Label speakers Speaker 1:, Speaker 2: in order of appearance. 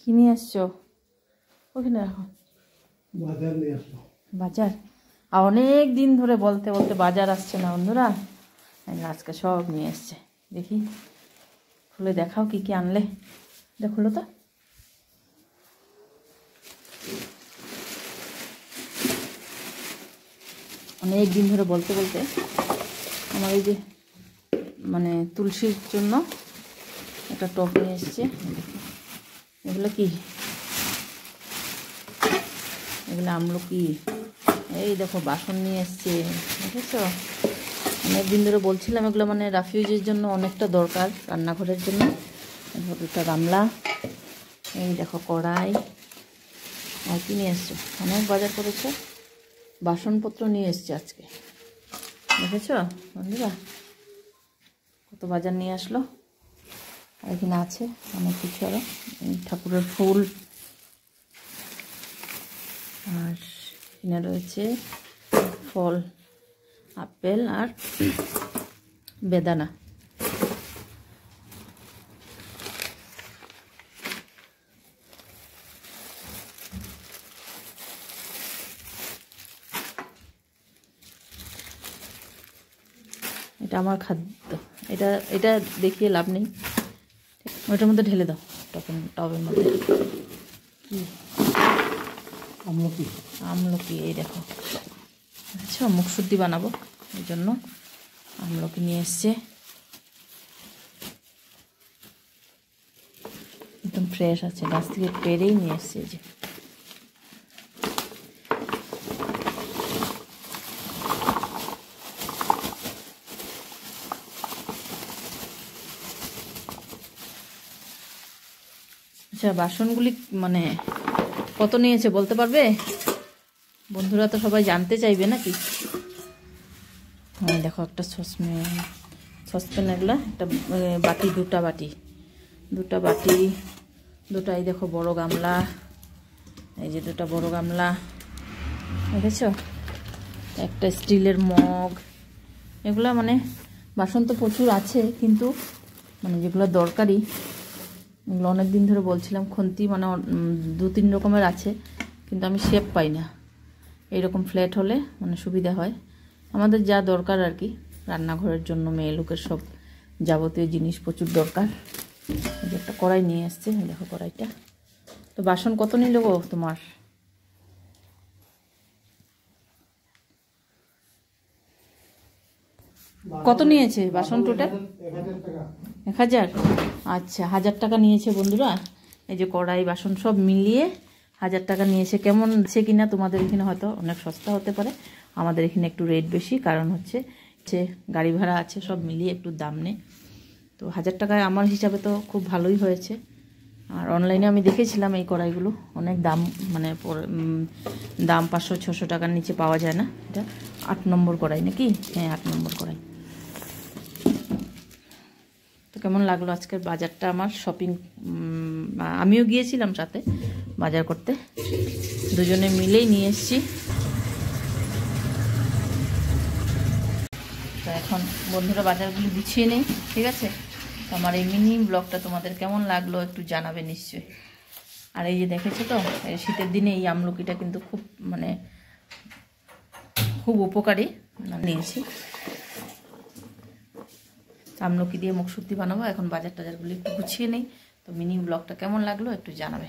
Speaker 1: কি নিয়ে এসছো? ওখানে রাখো।
Speaker 2: বাজার নিয়ে আসলো।
Speaker 1: বাজার? আর অনেক দিন ধরে বলতে বলতে বাজার আসছে না বন্ধুরা, আজকে সব নিয়ে এসছে। দেখি খুলে দেখাও কি কি আনলে। খুলো তো। অনেক দিন ধরে বলতে বলতে আমার এই যে মানে তুলসীর জন্য একটা টব নিয়ে এসছে। এগুলো কি? এগুলো আমলকি। এই দেখো বাসন নিয়ে এসছে, দেখেছ? অনেক দিন ধরে বলছিলাম এগুলো মানে রাফিউজের জন্য অনেকটা দরকার, রান্নাঘরের জন্য। দুটা গামলা, এই দেখো কড়াই। আর কি নিয়ে এসছো? অনেক বাজার করেছো, বাসনপত্র নিয়ে এসছে আজকে, দেখেছ বন্ধুরা কত বাজার নিয়ে আসলো। আর এখানে আছে অনেক কিছু, আরো ঠাকুরের ফুল, আর এখানে রয়েছে ফল, আপেল আর বেদানা। এটা আমার খাদ্য, এটা এটা দেখিয়ে লাভ নেই, ওইটার মধ্যে ঢেলে দাও, টবের মধ্যে। কি?
Speaker 2: আমলকি।
Speaker 1: আমলকি, এই দেখো। আচ্ছা, মুখশুদ্ধি বানাবো এই জন্য আমলকি নিয়ে এসছে, একদম ফ্রেশ আছে, গাছ থেকে পেরেই নিয়ে এসছে। যে আচ্ছা, বাসনগুলি মানে কত নিয়েছে বলতে পারবে? বন্ধুরা তো সবাই জানতে চাইবে নাকি। হ্যাঁ দেখো, একটা সসপ্যান এগুলো, একটা বাটি, দুটা বাটি, দুটাই দেখো বড় গামলা, এই যে দুটা বড় গামলা, দেখেছ? একটা স্টিলের মগ। এগুলা মানে বাসন তো প্রচুর আছে, কিন্তু মানে যেগুলো দরকারি এগুলো অনেক দিন ধরে বলছিলাম, খুন্তি মানে 2-3 রকমের আছে, কিন্তু আমি শেপ পাই না। এইরকম ফ্ল্যাট হলে মানে সুবিধা হয়, আমাদের যা দরকার আর কি, রান্নাঘরের জন্য মেয়ে লোকের সব যাবতীয় জিনিস প্রচুর দরকার। এই যে একটা কড়াই নিয়ে আসছে, দেখো কড়াইটা। তো বাসন কত নিল গো তোমার? কত নিয়েছে বাসন টোটাল? 1000। আচ্ছা, 1000 টাকা নিয়েছে বন্ধুরা। এই যে কড়াই বাসন সব মিলিয়ে 1000 টাকা নিয়েছে। কেমন আছে কিনা তোমাদের এখানে হয়তো অনেক সস্তা হতে পারে, আমাদের এখানে একটু রেট বেশি, কারণ হচ্ছে গাড়ি ভাড়া আছে, সব মিলিয়ে একটু দাম নেই। তো 1000 টাকায় আমার হিসাবে তো খুব ভালোই হয়েছে। আর অনলাইনে আমি দেখেছিলাম এই কড়াইগুলো অনেক দাম, মানে দাম 500-600 টাকার নিচে পাওয়া যায় না। এটা 8 নম্বর কড়াই নাকি? হ্যাঁ, 8 নম্বর কড়াই। তো কেমন লাগলো আজকের বাজারটা আমার শপিং? আমিও গিয়েছিলাম সাথে বাজার করতে, দুজনে মিলেই নিয়ে এসেছি। তো এখন বন্ধুরা বাজারগুলি গুছিয়ে নেই, ঠিক আছে? তো আমার এই মিনি ব্লগটা তোমাদের কেমন লাগলো একটু জানাবে নিশ্চয়ই। আর এই যে দেখেছো তো, এই শীতের দিনে এই আমলকিটা কিন্তু খুব উপকারী, নিয়েছি। আমলকি দিয়ে মুখশুদ্ধি বানাবো। এখন বাজার টাজারগুলি একটু গুছিয়ে নেই। তো মিনি ব্লগটা কেমন লাগলো একটু জানাবে।